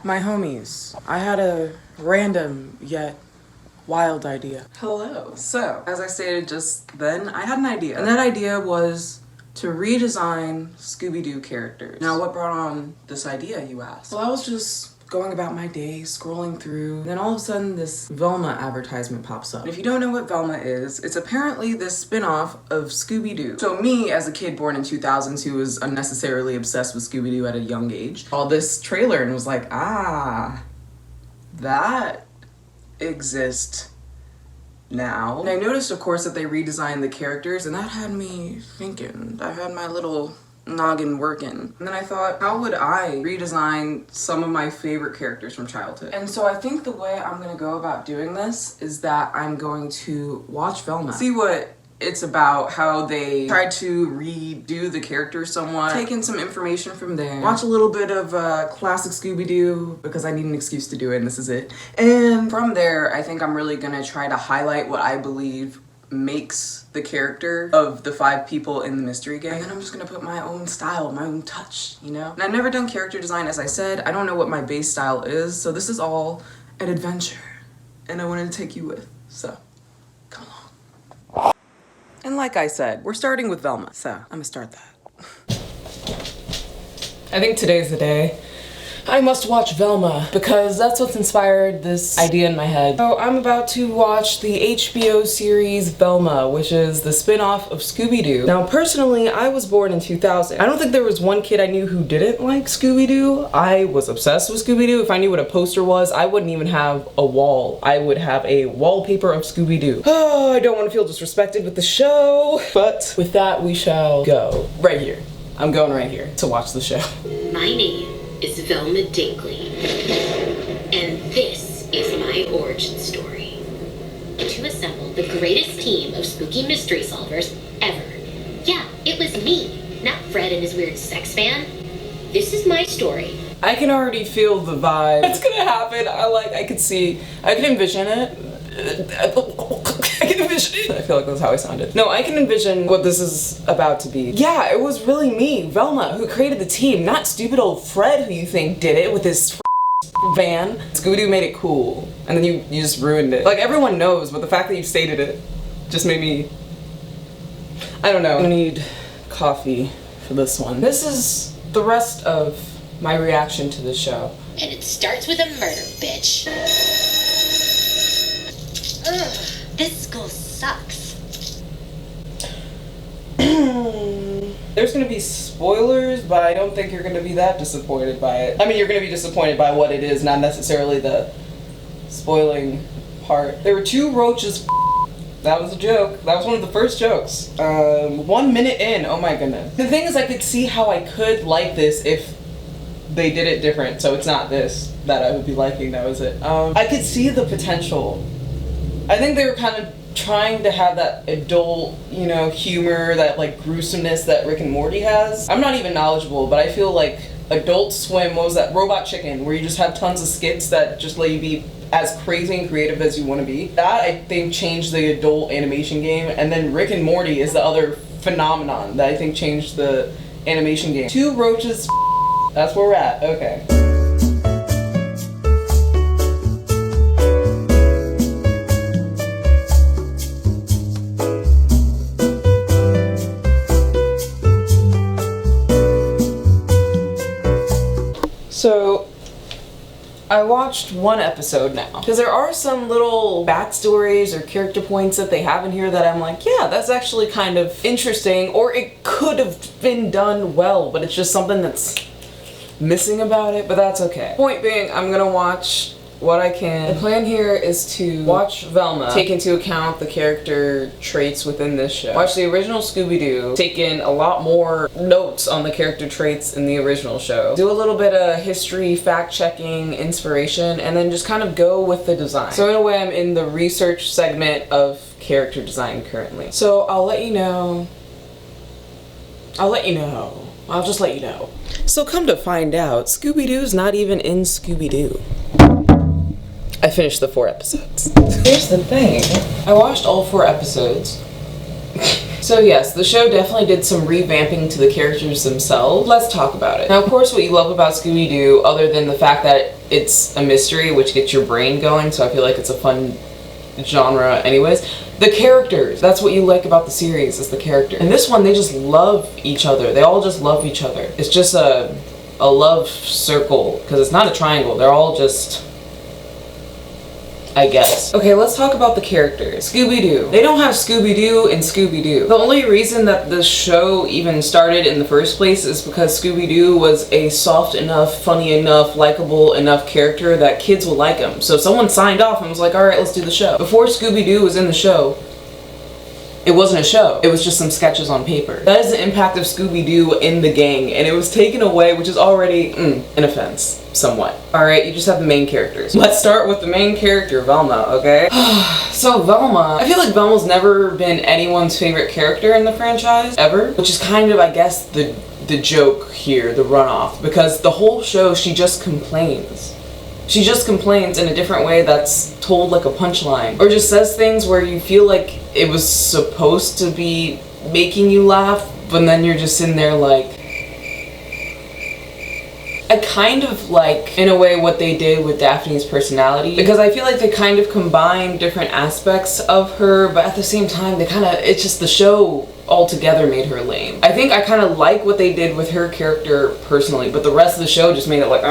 My homies, I had a random yet wild idea. Hello. So, as I stated just then, I had an idea. And that idea was to redesign Scooby-Doo characters. Now, what brought on this idea, you ask? Well, I was just going about my day, scrolling through, and then all of a sudden this Velma advertisement pops up. And if you don't know what Velma is, it's apparently this spin-off of Scooby-Doo. So me, as a kid born in 2000s who was unnecessarily obsessed with Scooby-Doo at a young age, saw this trailer and was like, ah, that exists now. And I noticed, of course, that they redesigned the characters, and that had me thinking. I had my little noggin working. And then I thought, how would I redesign some of my favorite characters from childhood? And so I think the way I'm gonna go about doing this is that I'm going to watch Velma, see what it's about, how they tried to redo the character somewhat, take in some information from there, watch a little bit of classic Scooby-Doo because I need an excuse to do it and this is it. And from there, I think I'm really gonna try to highlight what I believe makes the character of the 5 people in the mystery game. And then I'm just gonna put my own style, my own touch, you know? And I've never done character design, as I said. I don't know what my base style is, so this is all an adventure. And I wanted to take you with, so come along. And like I said, we're starting with Velma, so I'm gonna start that. I think today's the day. I must watch Velma because that's what's inspired this idea in my head. So I'm about to watch the HBO series Velma, which is the spin-off of Scooby-Doo. Now personally, I was born in 2000. I don't think there was one kid I knew who didn't like Scooby-Doo. I was obsessed with Scooby-Doo. If I knew what a poster was, I wouldn't even have a wall. I would have a wallpaper of Scooby-Doo. Oh, I don't want to feel disrespected with the show. But with that, we shall go. Right here. I'm going right here to watch the show. My name is Velma Dinkley, and this is my origin story. To assemble the greatest team of spooky mystery solvers ever. Yeah, it was me, not Fred and his weird sex fan. This is my story. I can already feel the vibe. It's gonna happen. I can envision it. I can envision it. I feel like that's how I sounded. No, I can envision what this is about to be. Yeah, it was really me, Velma, who created the team, not stupid old Fred who you think did it with his van. Scooby-Doo made it cool, and then you just ruined it. Like, everyone knows, but the fact that you stated it just made me, I don't know. I need coffee for this one. This is the rest of my reaction to the show. And it starts with a murder, bitch. Ugh, this school sucks. There's gonna be spoilers, but I don't think you're gonna be that disappointed by it. I mean, you're gonna be disappointed by what it is, not necessarily the spoiling part. There were 2 roaches. That was a joke. That was one of the first jokes. 1 minute in, oh my goodness. The thing is, I could see how I could like this if they did it different, so it's not this that I would be liking, that was it. I could see the potential. I think they were kind of trying to have that adult, you know, humor, that like gruesomeness that Rick and Morty has. I'm not even knowledgeable, but I feel like Adult Swim, what was that, Robot Chicken, where you just have tons of skits that just let you be as crazy and creative as you want to be. That, I think, changed the adult animation game, and then Rick and Morty is the other phenomenon that I think changed the animation game. 2 roaches, that's where we're at, okay. So, I watched 1 episode now, because there are some little backstories or character points that they have in here that I'm like, yeah, that's actually kind of interesting, or it could have been done well, but it's just something that's missing about it, but that's okay. Point being, I'm gonna watch what I can. The plan here is to watch Velma, take into account the character traits within this show. Watch the original Scooby-Doo, take in a lot more notes on the character traits in the original show. Do a little bit of history, fact-checking, inspiration, and then just kind of go with the design. So in a way, I'm in the research segment of character design currently. So I'll let you know. I'll just let you know. So come to find out, Scooby-Doo's not even in Scooby-Doo. I finished the 4 episodes. Here's the thing. I watched all 4 episodes. So yes, the show definitely did some revamping to the characters themselves. Let's talk about it. Now, of course, what you love about Scooby-Doo, other than the fact that it's a mystery, which gets your brain going, so I feel like it's a fun genre anyways. The characters, that's what you like about the series, is the character. And this one, they just love each other. They all just love each other. It's just a love circle, because it's not a triangle. They're all just, I guess. Okay, let's talk about the characters. Scooby-Doo. They don't have Scooby-Doo in Scooby-Doo. The only reason that the show even started in the first place is because Scooby-Doo was a soft enough, funny enough, likable enough character that kids would like him. So someone signed off and was like, alright, let's do the show. Before Scooby-Doo was in the show, it wasn't a show. It was just some sketches on paper. That is the impact of Scooby-Doo in the gang, and it was taken away, which is already an offense, somewhat. Alright, you just have the main characters. Let's start with the main character, Velma, okay? So Velma, I feel like Velma's never been anyone's favorite character in the franchise, ever. Which is kind of, I guess, the joke here, the runoff. Because the whole show, she just complains. She just complains in a different way that's told like a punchline. Or just says things where you feel like it was supposed to be making you laugh, but then you're just sitting there like... I kind of like, in a way, what they did with Daphne's personality, because I feel like they kind of combined different aspects of her, but at the same time, it's just the show altogether made her lame. I think I kind of like what they did with her character personally, but the rest of the show just made it like,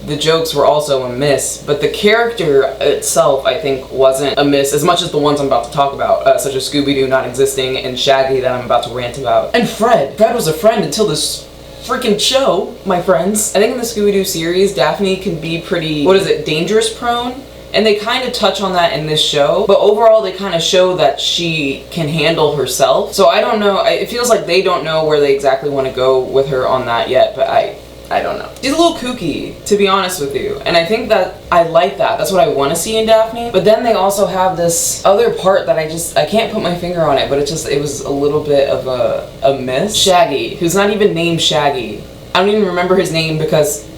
The jokes were also a miss, but the character itself, I think, wasn't a miss as much as the ones I'm about to talk about, such as Scooby-Doo not existing and Shaggy that I'm about to rant about. And Fred. Fred was a friend until this freaking show, my friends. I think in the Scooby-Doo series, Daphne can be pretty, dangerous prone? And they kind of touch on that in this show, but overall they kind of show that she can handle herself. So I don't know, it feels like they don't know where they exactly want to go with her on that yet, but I don't know. She's a little kooky, to be honest with you, and I think that I like that. That's what I want to see in Daphne. But then they also have this other part that I can't put my finger on it, but it was a little bit of a miss. Shaggy, who's not even named Shaggy. I don't even remember his name because,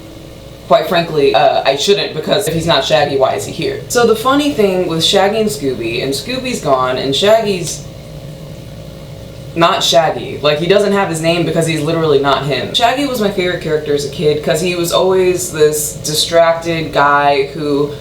quite frankly, I shouldn't, because if he's not Shaggy, why is he here? So the funny thing with Shaggy and Scooby's gone, and Shaggy's not Shaggy. Like, he doesn't have his name because he's literally not him. Shaggy was my favorite character as a kid because he was always this distracted guy who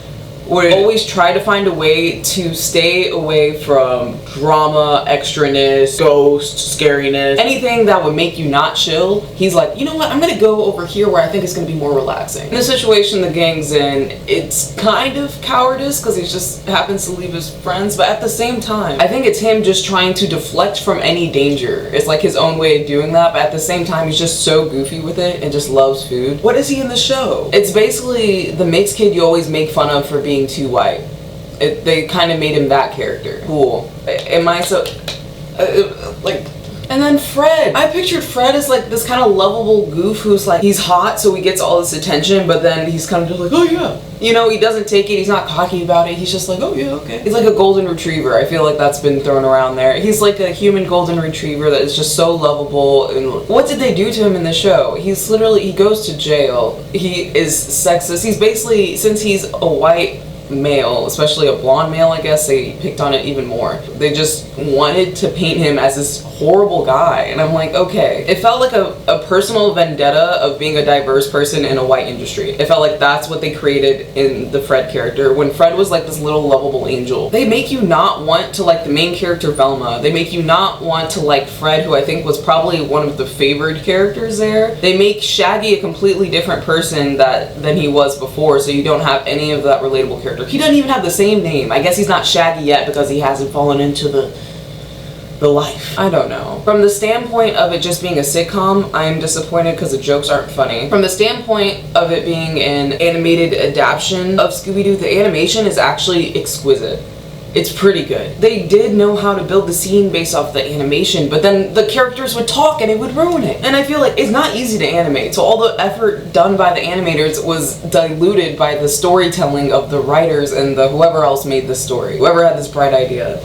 would always try to find a way to stay away from drama, extraness, ghosts, scariness, anything that would make you not chill. He's like, you know what, I'm gonna go over here where I think it's gonna be more relaxing. In the situation the gang's in, it's kind of cowardice because he just happens to leave his friends, but at the same time, I think it's him just trying to deflect from any danger. It's like his own way of doing that, but at the same time, he's just so goofy with it and just loves food. What is he in the show? It's basically the mixed kid you always make fun of for being too white. They kind of made him that character. Cool. Am I so... like... And then Fred. I pictured Fred as like this kind of lovable goof who's like, he's hot so he gets all this attention, but then he's kind of just like, oh yeah. You know, he doesn't take it, he's not cocky about it, he's just like, oh yeah, okay. He's like a golden retriever. I feel like that's been thrown around there. He's like a human golden retriever that is just so lovable. And what did they do to him in the show? He's literally, he goes to jail. He is sexist. He's basically, since he's a white male, especially a blonde male, I guess, they picked on it even more. They just wanted to paint him as this horrible guy, and I'm like, okay. It felt like a personal vendetta of being a diverse person in a white industry. It felt like that's what they created in the Fred character, when Fred was like this little lovable angel. They make you not want to like the main character Velma. They make you not want to like Fred, who I think was probably one of the favored characters there. They make Shaggy a completely different person than he was before, so you don't have any of that relatable character. He doesn't even have the same name. I guess he's not Shaggy yet because he hasn't fallen into the life. I don't know. From the standpoint of it just being a sitcom, I am disappointed because the jokes aren't funny. From the standpoint of it being an animated adaptation of Scooby-Doo, the animation is actually exquisite. It's pretty good. They did know how to build the scene based off the animation, but then the characters would talk and it would ruin it. And I feel like it's not easy to animate, so all the effort done by the animators was diluted by the storytelling of the writers and whoever else made the story. Whoever had this bright idea.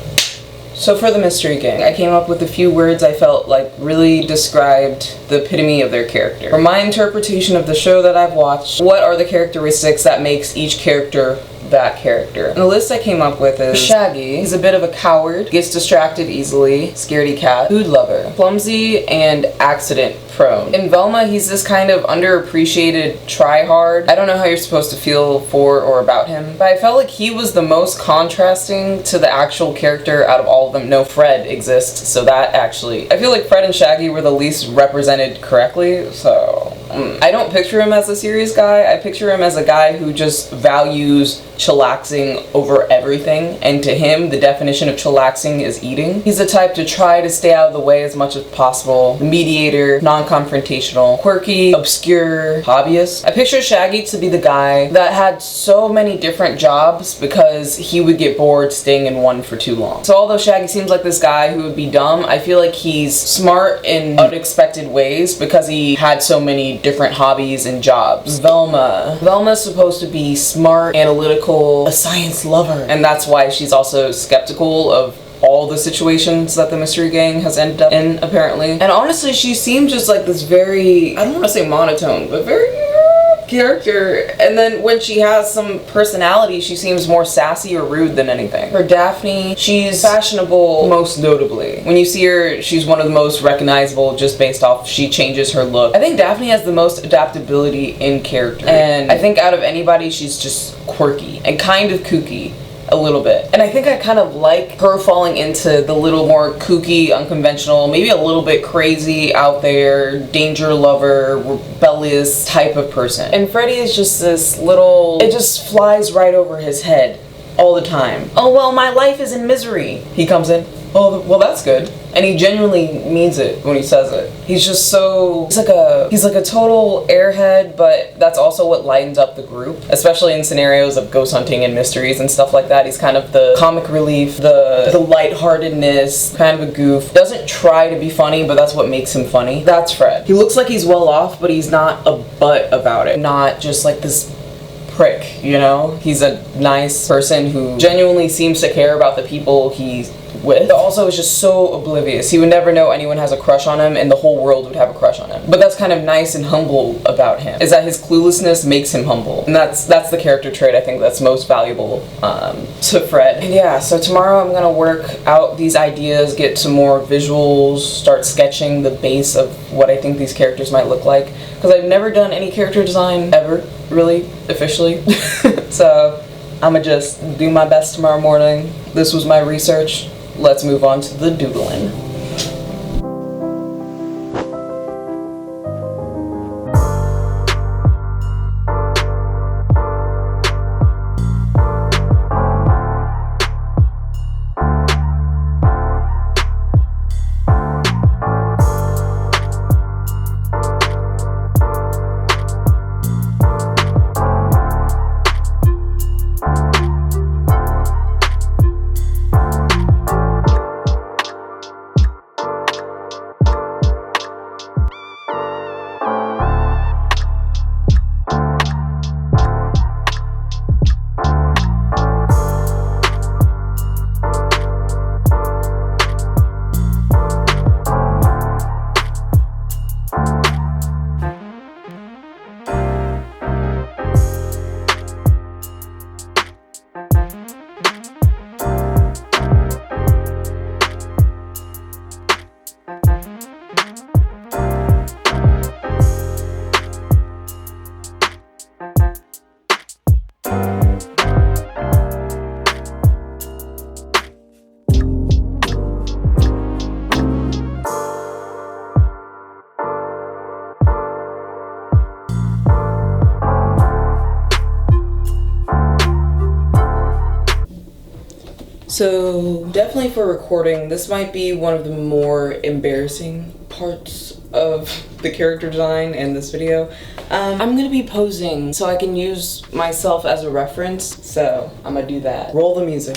So for the Mystery Gang, I came up with a few words I felt like really described the epitome of their character. From my interpretation of the show that I've watched, what are the characteristics that makes each character that character. And the list I came up with is Shaggy. He's a bit of a coward, gets distracted easily, scaredy cat, food lover, clumsy, and accident prone. In Velma, he's this kind of underappreciated try-hard. I don't know how you're supposed to feel for or about him, but I felt like he was the most contrasting to the actual character out of all of them. No, Fred exists, so that actually, I feel like Fred and Shaggy were the least represented correctly, so I don't picture him as a serious guy. I picture him as a guy who just values chillaxing over everything, and to him, the definition of chillaxing is eating. He's the type to try to stay out of the way as much as possible, the mediator, non-confrontational, quirky, obscure, hobbyist. I picture Shaggy to be the guy that had so many different jobs because he would get bored staying in one for too long. So although Shaggy seems like this guy who would be dumb, I feel like he's smart in unexpected ways because he had so many different hobbies and jobs. Velma's supposed to be smart, analytical, a science lover, and that's why she's also skeptical of all the situations that the mystery gang has ended up in, apparently. And honestly, she seems just like this very, I don't want to say monotone, but very character. And then when she has some personality, she seems more sassy or rude than anything. For Daphne, she's fashionable, most notably. When you see her, she's one of the most recognizable just based off she changes her look. I think Daphne has the most adaptability in character, and I think out of anybody, she's just quirky and kind of kooky. A little bit. And I think I kind of like her falling into the little more kooky, unconventional, maybe a little bit crazy, out there, danger lover, rebellious type of person. And Freddy is just this little, it just flies right over his head all the time. Oh, well, my life is in misery. He comes in, oh, well, that's good. And he genuinely means it when he says it. He's just so, he's like a total airhead, but that's also what lightens up the group, especially in scenarios of ghost hunting and mysteries and stuff like that. He's kind of the comic relief, the lightheartedness, kind of a goof. Doesn't try to be funny, but that's what makes him funny. That's Fred. He looks like he's well off, but he's not a butt about it. Not just like this prick, you know? He's a nice person who genuinely seems to care about the people he's with, but also is just so oblivious. He would never know anyone has a crush on him, and the whole world would have a crush on him. But that's kind of nice and humble about him, is that his cluelessness makes him humble. And that's the character trait I think that's most valuable to Fred. And yeah, so tomorrow I'm gonna work out these ideas, get some more visuals, start sketching the base of what I think these characters might look like, because I've never done any character design ever, really, officially. So I'ma just do my best tomorrow morning. This was my research. Let's move on to the doodling. So definitely for recording, this might be one of the more embarrassing parts of the character design in this video. I'm gonna be posing so I can use myself as a reference, so I'm gonna do that. Roll the music.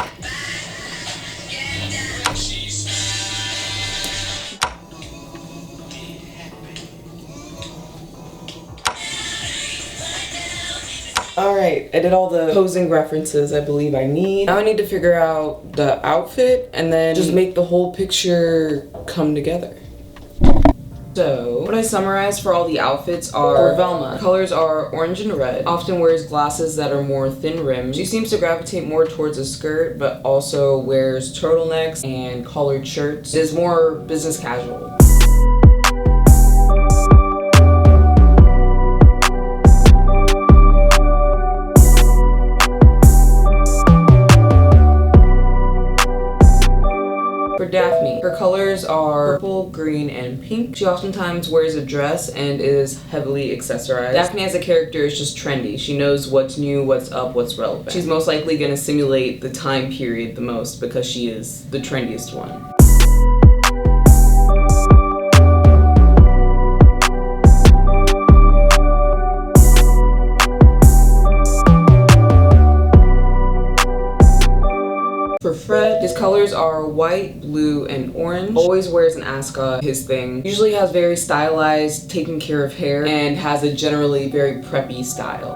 Alright, I did all the posing references I believe I need. Now I need to figure out the outfit and then just make the whole picture come together. So, what I summarized for all the outfits are, for Velma, colors are orange and red, often wears glasses that are more thin rimmed. She seems to gravitate more towards a skirt, but also wears turtlenecks and collared shirts. Is more business casual. For Daphne, her colors are purple, green, and pink. She oftentimes wears a dress and is heavily accessorized. Daphne as a character is just trendy. She knows what's new, what's up, what's relevant. She's most likely going to simulate the time period the most because she is the trendiest one. For Fred, his colors are white, blue, and orange. Always wears an ascot, his thing. Usually has very stylized, taken care of hair, and has a generally very preppy style.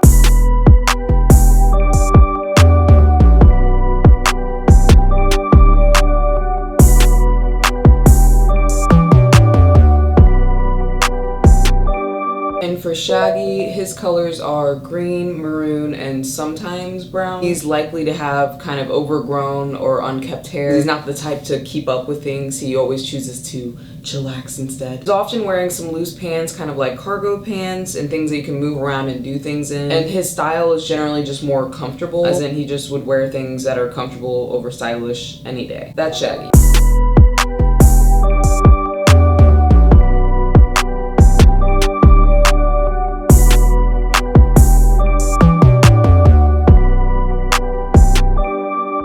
And for Shaggy, his colors are green, maroon, and sometimes brown. He's likely to have kind of overgrown or unkept hair. He's not the type to keep up with things. He always chooses to chillax instead. He's often wearing some loose pants, kind of like cargo pants, and things that you can move around and do things in. And his style is generally just more comfortable, as in he just would wear things that are comfortable over stylish any day. That's Shaggy.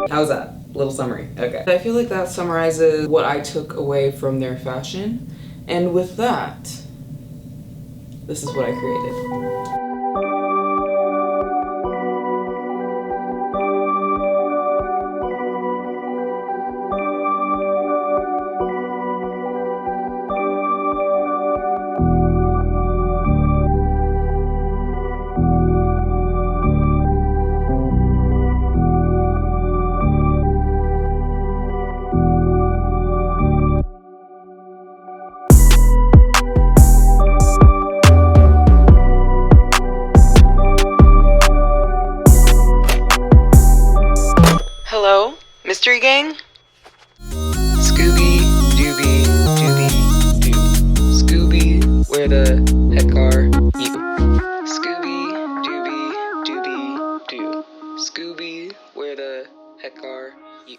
How's that? Little summary. Okay. I feel like that summarizes what I took away from their fashion. And with that, this is what I created. Hello, Mystery Gang? Scooby-Dooby Dooby Doo. Scooby, where the heck are you? Scooby-Dooby Dooby Doo. Scooby, where the heck are you?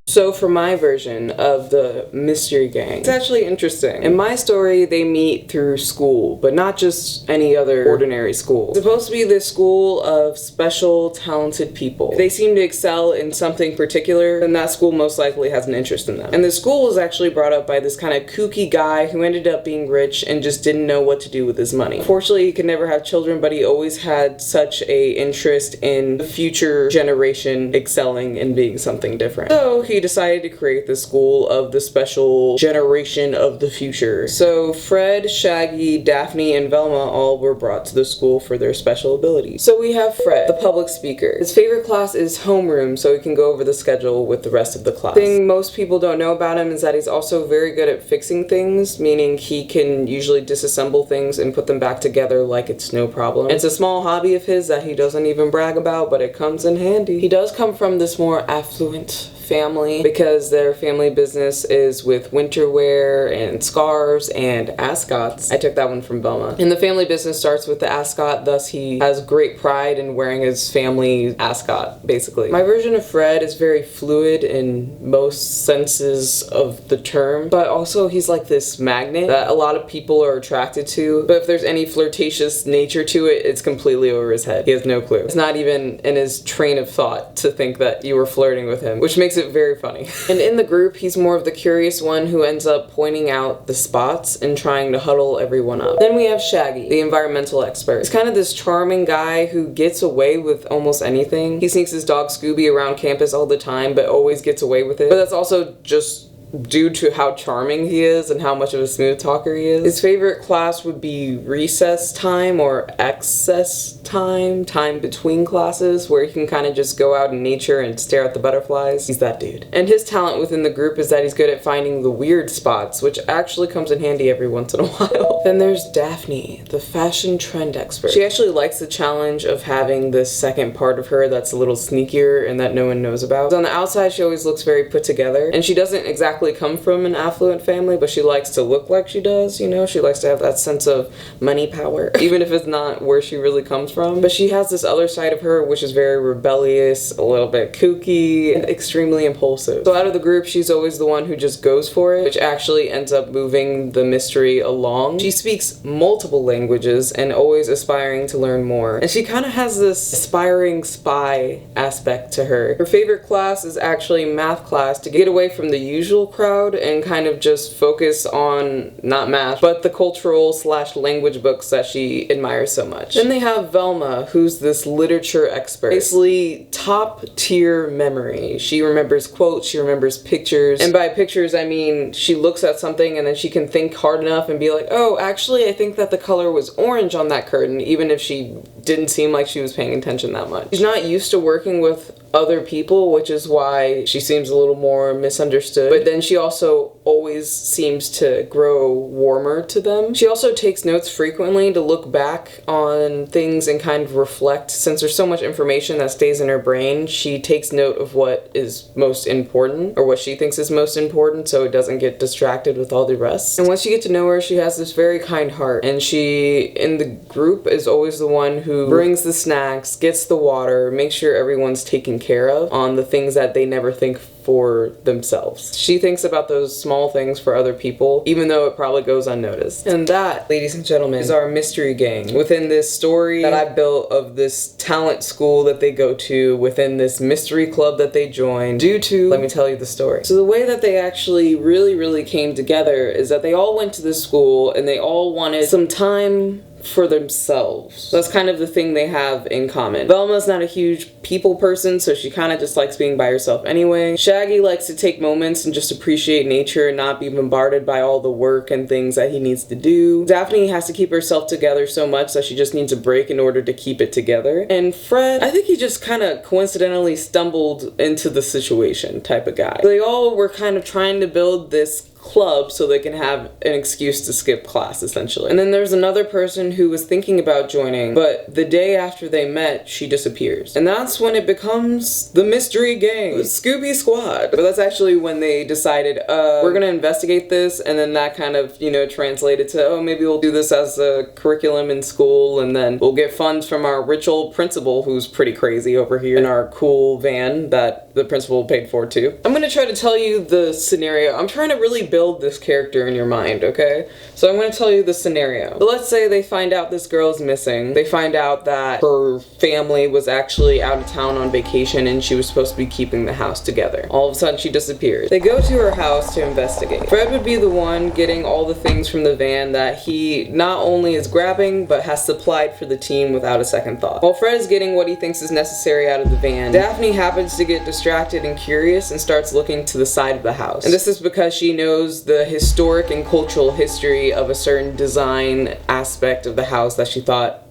So for my version of the Mystery Gang, it's actually interesting. In my story, they meet through school, but not just any other ordinary school. It's supposed to be this school of special, talented people. If they seem to excel in something particular, then that school most likely has an interest in them. And the school was actually brought up by this kind of kooky guy who ended up being rich and just didn't know what to do with his money. Fortunately, he could never have children, but he always had such a interest in the future generation excelling and being something different. So he decided to create the school of the special generation of the future. So Fred, Shaggy, Daphne, and Velma all were brought to the school for their special abilities. So we have Fred, the public speaker. His favorite class is homeroom, so he can go over the schedule with the rest of the class. The thing most people don't know about him is that he's also very good at fixing things, meaning he can usually disassemble things and put them back together like it's no problem. It's a small hobby of his that he doesn't even brag about, but it comes in handy. He does come from this more affluent family because their family business is with winter wear and scarves and ascots. I took that one from Velma. And the family business starts with the ascot, thus he has great pride in wearing his family ascot, basically. My version of Fred is very fluid in most senses of the term, but also he's like this magnet that a lot of people are attracted to, but if there's any flirtatious nature to it, it's completely over his head. He has no clue. It's not even in his train of thought to think that you were flirting with him, which makes it very funny. And in the group, he's more of the curious one who ends up pointing out the spots and trying to huddle everyone up. Then we have Shaggy, the environmental expert. He's kind of this charming guy who gets away with almost anything. He sneaks his dog Scooby around campus all the time, but always gets away with it. But that's also just due to how charming he is and how much of a smooth talker he is. His favorite class would be recess time or excess time, time between classes, where he can kind of just go out in nature and stare at the butterflies. He's that dude. And his talent within the group is that he's good at finding the weird spots, which actually comes in handy every once in a while. Then there's Daphne, the fashion trend expert. She actually likes the challenge of having this second part of her that's a little sneakier and that no one knows about. So on the outside, she always looks very put together, and she doesn't exactly come from an affluent family, but she likes to look like she does, you know? She likes to have that sense of money power, even if it's not where she really comes from. But she has this other side of her which is very rebellious, a little bit kooky, and extremely impulsive. So out of the group, she's always the one who just goes for it, which actually ends up moving the mystery along. She speaks multiple languages and always aspiring to learn more. And she kind of has this aspiring spy aspect to her. Her favorite class is actually math class, to get away from the usual crowd and kind of just focus on not math, but the cultural / language books that she admires so much. Then they have Velma, who's this literature expert. Basically, top tier memory. She remembers quotes, she remembers pictures, and by pictures I mean she looks at something and then she can think hard enough and be like, oh, actually I think that the color was orange on that curtain, even if she didn't seem like she was paying attention that much. She's not used to working with other people, which is why she seems a little more misunderstood, but then she also always seems to grow warmer to them. She also takes notes frequently to look back on things and kind of reflect. Since there's so much information that stays in her brain, she takes note of what is most important, or what she thinks is most important, so it doesn't get distracted with all the rest. And once you get to know her, she has this very kind heart, and she, in the group, is always the one who brings the snacks, gets the water, makes sure everyone's taken care of on the things that they never think for themselves. She thinks about those small things for other people, even though it probably goes unnoticed. And that, ladies and gentlemen, is our mystery gang within this story that I built of this talent school that they go to, within this mystery club that they join, due to, let me tell you the story. So the way that they actually really came together is that they all went to this school and they all wanted some time for themselves. That's kind of the thing they have in common. Velma's not a huge people person, so she kind of just likes being by herself anyway. Shaggy likes to take moments and just appreciate nature and not be bombarded by all the work and things that he needs to do. Daphne has to keep herself together so much that she just needs a break in order to keep it together. And Fred, I think he just kind of coincidentally stumbled into the situation type of guy. They all were kind of trying to build this club so they can have an excuse to skip class, essentially. And then there's another person who was thinking about joining, but the day after they met, she disappears. And that's when it becomes the mystery gang, the Scooby Squad. But that's actually when they decided, we're gonna investigate this, and then that kind of, you know, translated to, oh, maybe we'll do this as a curriculum in school, and then we'll get funds from our rich old principal, who's pretty crazy over here, in our cool van that the principal paid for too. I'm gonna try to tell you the scenario. I'm trying to really build this character in your mind, okay? So I'm going to tell you the scenario. So let's say they find out this girl's missing. They find out that her family was actually out of town on vacation and she was supposed to be keeping the house together. All of a sudden she disappears. They go to her house to investigate. Fred would be the one getting all the things from the van that he not only is grabbing but has supplied for the team without a second thought. While Fred is getting what he thinks is necessary out of the van, Daphne happens to get distracted and curious and starts looking to the side of the house. And this is because she knows the historic and cultural history of a certain design aspect of the house that she thought,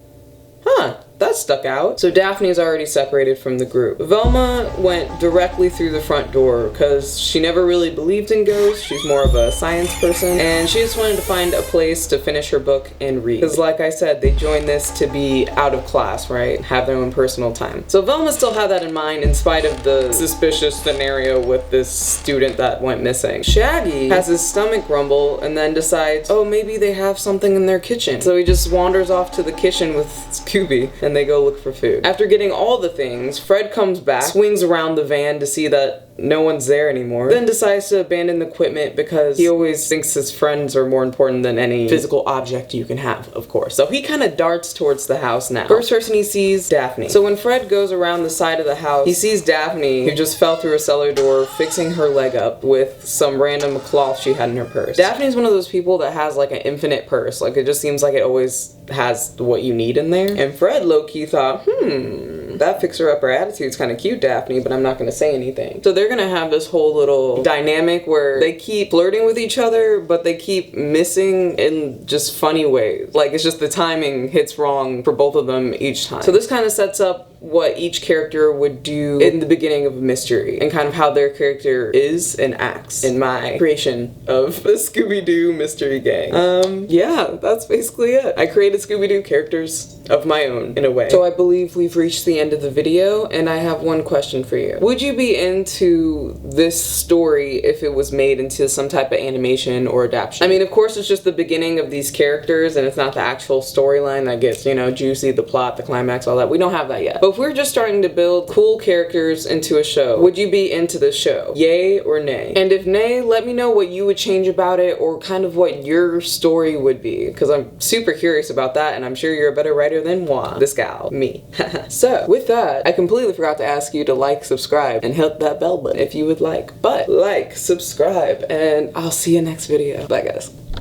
huh, that stuck out. So Daphne is already separated from the group. Velma went directly through the front door because she never really believed in ghosts. She's more of a science person, and she just wanted to find a place to finish her book and read. Because like I said, they joined this to be out of class, right? Have their own personal time. So Velma still had that in mind in spite of the suspicious scenario with this student that went missing. Shaggy has his stomach grumble and then decides, oh, maybe they have something in their kitchen. So he just wanders off to the kitchen with Scooby and they go look for food. After getting all the things, Fred comes back, swings around the van to see that no one's there anymore, then decides to abandon the equipment because he always thinks his friends are more important than any physical object you can have, of course. So he kind of darts towards the house now. First person he sees, Daphne. So when Fred goes around the side of the house, he sees Daphne, who just fell through a cellar door, fixing her leg up with some random cloth she had in her purse. Daphne's one of those people that has like an infinite purse. Like, it just seems like it always has what you need in there. And Fred low-key thought, that fixer-upper attitude's kind of cute, Daphne, but I'm not gonna say anything. So they're gonna have this whole little dynamic where they keep flirting with each other, but they keep missing in just funny ways. Like, it's just the timing hits wrong for both of them each time. So this kind of sets up what each character would do in the beginning of a mystery and kind of how their character is and acts in my creation of the Scooby-Doo mystery gang. Yeah, that's basically it. I created Scooby-Doo characters of my own in a way. So I believe we've reached the end of the video, and I have one question for you. Would you be into this story if it was made into some type of animation or adaptation? I mean, of course, it's just the beginning of these characters and it's not the actual storyline that gets, you know, juicy, the plot, the climax, all that. We don't have that yet. But if we're just starting to build cool characters into a show, would you be into this show? Yay or nay? And if nay, let me know what you would change about it or kind of what your story would be, because I'm super curious about that, and I'm sure you're a better writer than moi, this gal, me. So with that, I completely forgot to ask you to like, subscribe, and hit that bell button if you would like. But like, subscribe, and I'll see you next video. Bye guys.